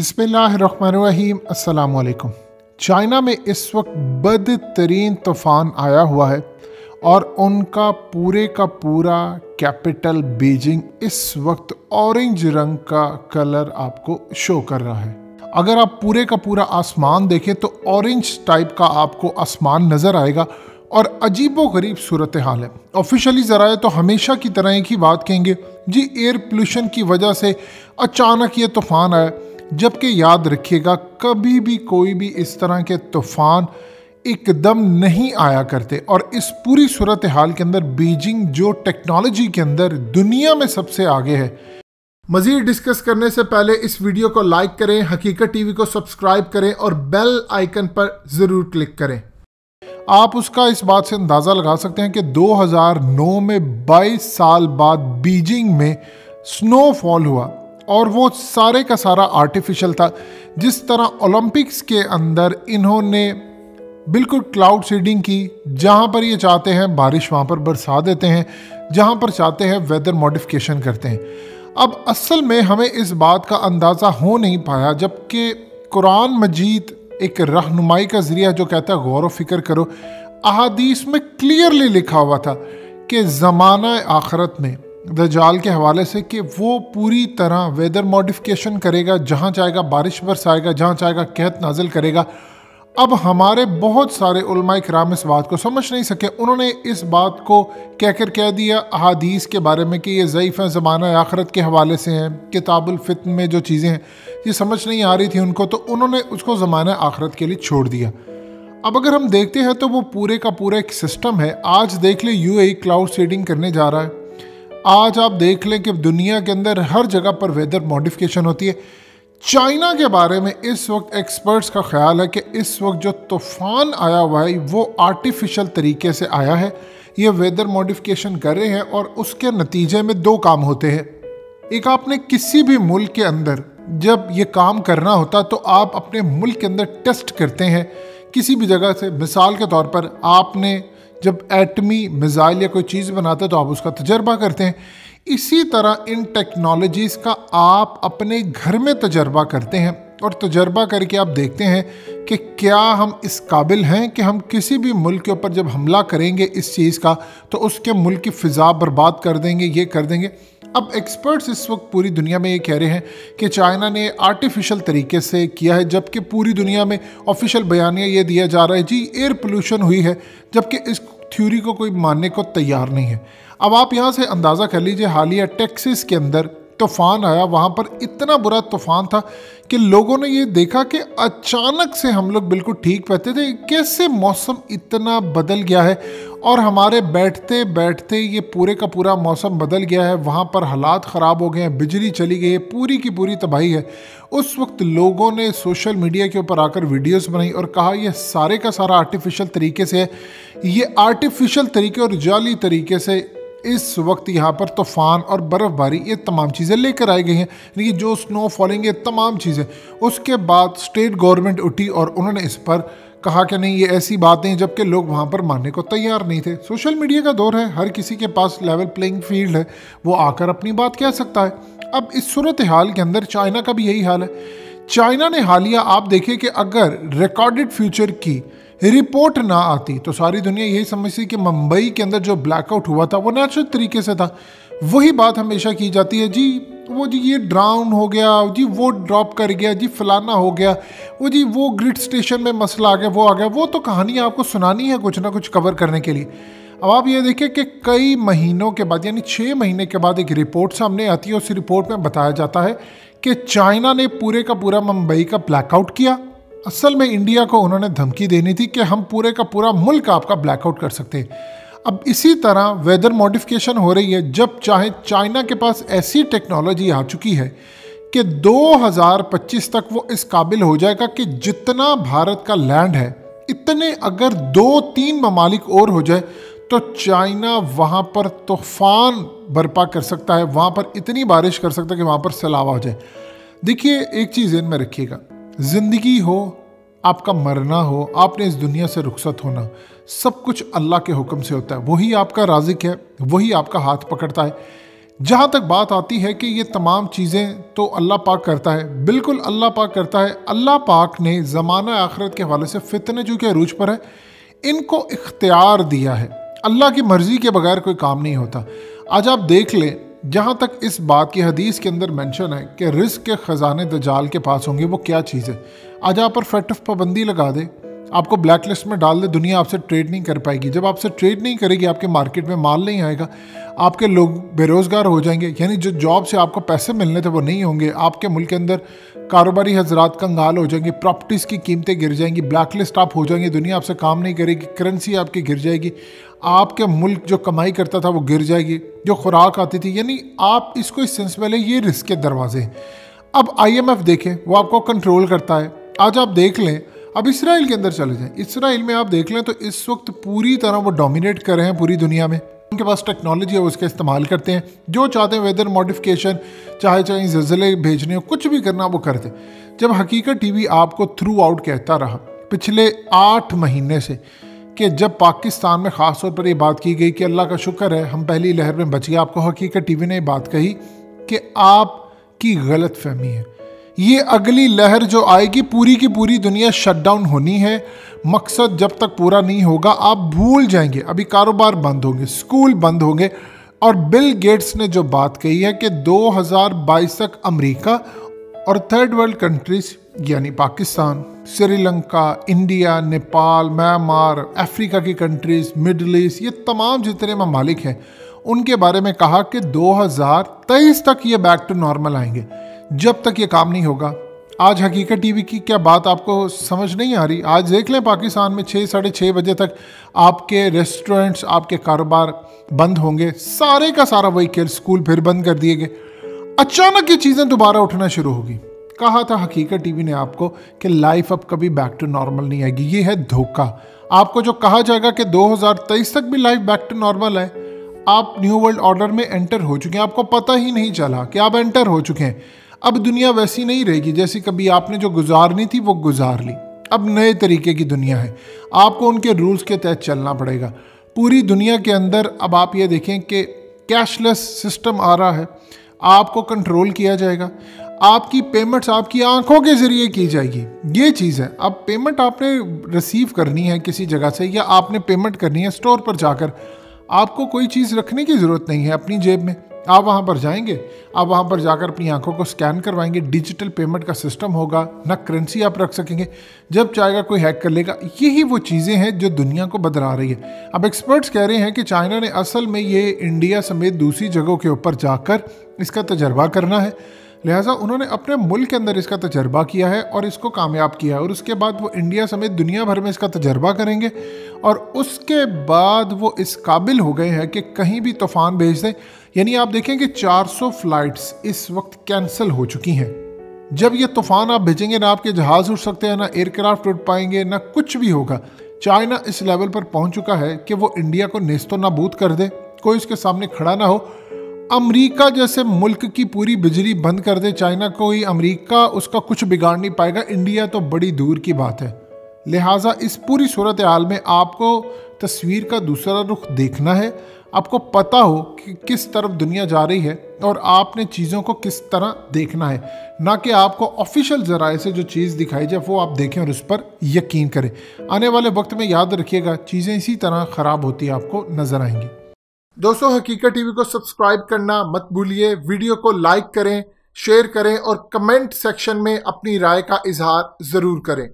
बिस्मिल्लाहिर्रहमानिर्रहीम। अस्सलाम वालेकुम। चाइना में इस वक्त बदतरीन तूफ़ान आया हुआ है और उनका पूरे का पूरा कैपिटल बीजिंग इस वक्त ऑरेंज रंग का कलर आपको शो कर रहा है। अगर आप पूरे का पूरा आसमान देखें तो ऑरेंज टाइप का आपको आसमान नज़र आएगा और अजीबो गरीब सूरत हाल है। ऑफिशियली ज़राए तो हमेशा की तरह एक ही बात कहेंगे, जी एयर पोल्यूशन की वजह से अचानक ये तूफ़ान आया। जबकि याद रखिएगा, कभी भी कोई भी इस तरह के तूफ़ान एकदम नहीं आया करते। और इस पूरी सूरत हाल के अंदर बीजिंग जो टेक्नोलॉजी के अंदर दुनिया में सबसे आगे है। मज़ीद डिस्कस करने से पहले इस वीडियो को लाइक करें, हकीकत टीवी को सब्सक्राइब करें और बेल आइकन पर ज़रूर क्लिक करें। आप उसका इस बात से अंदाज़ा लगा सकते हैं कि 2009 में 22 साल बाद बीजिंग में स्नोफॉल हुआ और वो सारे का सारा आर्टिफिशियल था। जिस तरह ओलंपिक्स के अंदर इन्होंने बिल्कुल क्लाउड सीडिंग की, जहाँ पर ये चाहते हैं बारिश वहाँ पर बरसा देते हैं, जहाँ पर चाहते हैं वेदर मॉडिफिकेशन करते हैं। अब असल में हमें इस बात का अंदाज़ा हो नहीं पाया, जबकि कुरान मजीद एक रहनुमाई का ज़रिया जो कहता है गौर व फिक्र करो। अहादीस में क्लियरली लिखा हुआ था कि ज़माना आखरत में दज्जाल के हवाले से कि वो पूरी तरह वेदर मॉडिफिकेशन करेगा, जहाँ चाहेगा बारिश बरसाएगा, जहाँ चाहेगा कहत नाजिल करेगा। अब हमारे बहुत सारे उलमा इकराम इस बात को समझ नहीं सके। उन्होंने इस बात को कहकर कह दिया अहादीस के बारे में कि ये ज़ईफ़ है, ज़माना आखरत के हवाले से हैं। किताबुल फित्न में जो चीज़ें हैं ये समझ नहीं आ रही थी उनको, तो उन्होंने उसको ज़माना आखरत के लिए छोड़ दिया। अब अगर हम देखते हैं तो वो पूरे का पूरा एक सिस्टम है। आज देख ले यूएई क्लाउड सीडिंग करने जा रहा है। आज आप देख लें कि दुनिया के अंदर हर जगह पर वेदर मॉडिफिकेशन होती है। चाइना के बारे में इस वक्त एक्सपर्ट्स का ख्याल है कि इस वक्त जो तूफ़ान आया हुआ है वो आर्टिफिशियल तरीके से आया है। ये वेदर मॉडिफिकेशन कर रहे हैं और उसके नतीजे में दो काम होते हैं। एक, आपने किसी भी मुल्क के अंदर जब ये काम करना होता तो आप अपने मुल्क के अंदर टेस्ट करते हैं किसी भी जगह से। मिसाल के तौर पर आपने जब एटमी मिसाइल या कोई चीज़ बनाते हैं तो आप उसका तजर्बा करते हैं। इसी तरह इन टेक्नोलॉजीज़ का आप अपने घर में तजर्बा करते हैं और तजर्बा करके आप देखते हैं कि क्या हम इस काबिल हैं कि हम किसी भी मुल्क के ऊपर जब हमला करेंगे इस चीज़ का तो उसके मुल्क की फ़िज़ा बर्बाद कर देंगे, ये कर देंगे। अब एक्सपर्ट्स इस वक्त पूरी दुनिया में ये कह रहे हैं कि चाइना ने आर्टिफिशियल तरीके से किया है, जबकि पूरी दुनिया में ऑफिशियल बयानिया ये दिया जा रहा है जी एयर पोल्यूशन हुई है, जबकि इस थ्योरी को कोई मानने को तैयार नहीं है। अब आप यहाँ से अंदाज़ा कर लीजिए, हालिया टेक्सास के अंदर तूफ़ान आया, वहाँ पर इतना बुरा तूफ़ान था कि लोगों ने ये देखा कि अचानक से हम लोग बिल्कुल ठीक रहते थे, कैसे मौसम इतना बदल गया है और हमारे बैठते बैठते ये पूरे का पूरा मौसम बदल गया है। वहाँ पर हालात ख़राब हो गए हैं, बिजली चली गई है, पूरी की पूरी तबाही है। उस वक्त लोगों ने सोशल मीडिया के ऊपर आकर वीडियोस बनाई और कहा यह सारे का सारा आर्टिफिशियल तरीके से है। ये आर्टिफिशियल तरीके और जाली तरीके से इस वक्त यहाँ पर तूफ़ान और बर्फ़बारी ये तमाम चीज़ें लेकर आई गई हैं, यानी जो स्नो फॉलिंग ये तमाम चीज़ें। उसके बाद स्टेट गवर्नमेंट उठी और उन्होंने इस पर कहा कि नहीं ये ऐसी बात नहीं, जबकि लोग वहाँ पर मानने को तैयार नहीं थे। सोशल मीडिया का दौर है, हर किसी के पास लेवल प्लेइंग फील्ड है, वो आकर अपनी बात कह सकता है। अब इस सूरत हाल के अंदर चाइना का भी यही हाल है। चाइना ने हालिया आप देखें कि अगर रिकॉर्डेड फ्यूचर की रिपोर्ट ना आती तो सारी दुनिया यही समझती कि मुंबई के अंदर जो ब्लैकआउट हुआ था वो नेचुरल तरीके से था। वही बात हमेशा की जाती है, जी वो जी ये ड्राउन हो गया, जी वो ड्रॉप कर गया, जी फलाना हो गया, वो जी वो ग्रिड स्टेशन में मसला आ गया, वो आ गया। वो तो कहानी आपको सुनानी है कुछ ना कुछ कवर करने के लिए। अब आप ये देखिए कि कई महीनों के बाद यानी 6 महीने के बाद एक रिपोर्ट सामने आती है। उस रिपोर्ट में बताया जाता है कि चाइना ने पूरे का पूरा मुंबई का ब्लैकआउट किया। असल में इंडिया को उन्होंने धमकी देनी थी कि हम पूरे का पूरा मुल्क आपका ब्लैकआउट कर सकते हैं। अब इसी तरह वेदर मॉडिफिकेशन हो रही है। जब चाहे चाइना के पास ऐसी टेक्नोलॉजी आ चुकी है कि 2025 तक वो इस काबिल हो जाएगा कि जितना भारत का लैंड है इतने अगर 2-3 ममालिक और हो जाए तो चाइना वहाँ पर तूफ़ान बर्पा कर सकता है, वहाँ पर इतनी बारिश कर सकता है कि वहाँ पर सैलाब हो जाए। देखिए एक चीज़ इनमें रखिएगा, ज़िंदगी हो, आपका मरना हो, आपने इस दुनिया से रुखसत होना, सब कुछ अल्लाह के हुक्म से होता है। वही आपका राज़िक है, वही आपका हाथ पकड़ता है। जहाँ तक बात आती है कि ये तमाम चीज़ें तो अल्लाह पाक करता है, बिल्कुल अल्लाह पाक करता है। अल्लाह पाक ने ज़माना आखिरत के हवाले से फितने जो कि अरूज पर है, इनको इख्तियार दिया है। अल्लाह की मर्ज़ी के बगैर कोई काम नहीं होता। आज आप देख लें, जहाँ तक इस बात की हदीस के अंदर मेंशन है कि रिज़्क़ के ख़जाने दज्जाल के पास होंगे, वो क्या चीज़ है। आज आप पर फट पाबंदी लगा दे, आपको ब्लैक लिस्ट में डाल दे, दुनिया आपसे ट्रेड नहीं कर पाएगी। जब आपसे ट्रेड नहीं करेगी, आपके मार्केट में माल नहीं आएगा, आपके लोग बेरोज़गार हो जाएंगे, यानी जो जॉब से आपको पैसे मिलने थे वो नहीं होंगे। आपके मुल्क के अंदर कारोबारी हजरात कंगाल हो जाएंगे, प्रॉपर्टीज़ की कीमतें गिर जाएंगी, ब्लैक लिस्ट आप हो जाएंगे, दुनिया आपसे काम नहीं करेगी, करेंसी आपकी गिर जाएगी, आपके मुल्क जो कमाई करता था वो गिर जाएगी, जो खुराक आती थी। यानी आप इसको इस सेंस में लें, ये रिस्क के दरवाजे हैं। अब IMF देखें, वो आपको कंट्रोल करता है। आज आप देख लें, अब इसराइल के अंदर चले जाएं, इसराइल में आप देख लें तो इस वक्त पूरी तरह वो डोमिनेट कर रहे हैं पूरी दुनिया में। उनके पास टेक्नोलॉजी है, वो उसका इस्तेमाल करते हैं, जो चाहते हैं वेदर मॉडिफिकेशन, चाहे ज़लज़ले भेजने हो, कुछ भी करना वो करते। जब हकीकत TV आपको थ्रू आउट कहता रहा पिछले 8 महीने से कि जब पाकिस्तान में ख़ास तौर पर ये बात की गई कि अल्लाह का शुक्र है हम पहली लहर में बच गए, आपको हकीकत TV ने बात कही कि आपकी गलत फहमी है, ये अगली लहर जो आएगी पूरी की पूरी दुनिया शटडाउन होनी है। मकसद जब तक पूरा नहीं होगा आप भूल जाएंगे। अभी कारोबार बंद होंगे, स्कूल बंद होंगे, और बिल गेट्स ने जो बात कही है कि 2022 तक अमेरिका और थर्ड वर्ल्ड कंट्रीज यानी Pakistan, Sri Lanka, India, Nepal, Myanmar, Africa की कंट्रीज, मिडल ईस्ट, ये तमाम जितने ममालिक हैं उनके बारे में कहा कि 2023 तक ये बैक टू नॉर्मल आएंगे। जब तक ये काम नहीं होगा, आज हकीकत TV की क्या बात आपको समझ नहीं आ रही? आज देख लें पाकिस्तान में 6 साढ़े 6 बजे तक आपके रेस्टोरेंट्स, आपके कारोबार बंद होंगे, सारे का सारा व्हीकल, स्कूल फिर बंद कर दिए गए। अचानक ये चीज़ें दोबारा उठना शुरू होगी। कहा था हकीकत TV ने आपको कि लाइफ अब कभी बैक टू नॉर्मल नहीं आएगी, ये है धोखा। आपको जो कहा जाएगा कि 2023 तक भी लाइफ बैक टू नॉर्मल है, आप न्यू वर्ल्ड ऑर्डर में एंटर हो चुके हैं, आपको पता ही नहीं चला कि आप एंटर हो चुके हैं। अब दुनिया वैसी नहीं रहेगी जैसी कभी आपने जो गुजारनी थी वो गुजार ली। अब नए तरीके की दुनिया है, आपको उनके रूल्स के तहत चलना पड़ेगा। पूरी दुनिया के अंदर अब आप ये देखें कि कैशलेस सिस्टम आ रहा है, आपको कंट्रोल किया जाएगा, आपकी पेमेंट्स आपकी आंखों के ज़रिए की जाएगी। ये चीज़ है। अब पेमेंट आपने रिसीव करनी है किसी जगह से, या आपने पेमेंट करनी है स्टोर पर जाकर, आपको कोई चीज़ रखने की ज़रूरत नहीं है अपनी जेब में। आप वहाँ पर जाएंगे, आप वहाँ पर जाकर अपनी आंखों को स्कैन करवाएंगे, डिजिटल पेमेंट का सिस्टम होगा, ना करेंसी आप रख सकेंगे, जब चाहेगा कोई हैक कर लेगा। यही वो चीज़ें हैं जो दुनिया को बदला रही है। अब एक्सपर्ट्स कह रहे हैं कि चाइना ने असल में ये इंडिया समेत दूसरी जगहों के ऊपर जाकर इसका तजर्बा करना है, लिहाजा उन्होंने अपने मुल्क के अंदर इसका तजर्बा किया है और इसको कामयाब किया है, और उसके बाद वो इंडिया समेत दुनिया भर में इसका तजर्बा करेंगे, और उसके बाद वो इस काबिल हो गए हैं कि कहीं भी तूफ़ान भेज दें। यानी आप देखें कि 400 फ्लाइट्स इस वक्त कैंसिल हो चुकी हैं। जब ये तूफ़ान आप भेजेंगे, ना आपके जहाज़ उड़ सकते हैं, ना एयरक्राफ्ट उड़ पाएंगे, ना कुछ भी होगा। चाइना इस लेवल पर पहुंच चुका है कि वो इंडिया को नेस्तो नाबूद कर दे, कोई उसके सामने खड़ा ना हो। अमेरिका जैसे मुल्क की पूरी बिजली बंद कर दे चाइना, कोई अमेरिका उसका कुछ बिगाड़ नहीं पाएगा, इंडिया तो बड़ी दूर की बात है। लिहाजा इस पूरी सूरत हाल में आपको तस्वीर का दूसरा रुख देखना है, आपको पता हो कि किस तरफ दुनिया जा रही है और आपने चीज़ों को किस तरह देखना है, ना कि आपको ऑफिशियल ज़राए से जो चीज़ दिखाई जाए वो आप देखें और उस पर यकीन करें। आने वाले वक्त में याद रखिएगा, चीज़ें इसी तरह ख़राब होती आपको नज़र आएंगी। दोस्तों, हकीकत TV को सब्सक्राइब करना मत भूलिए, वीडियो को लाइक करें, शेयर करें और कमेंट सेक्शन में अपनी राय का इजहार ज़रूर करें।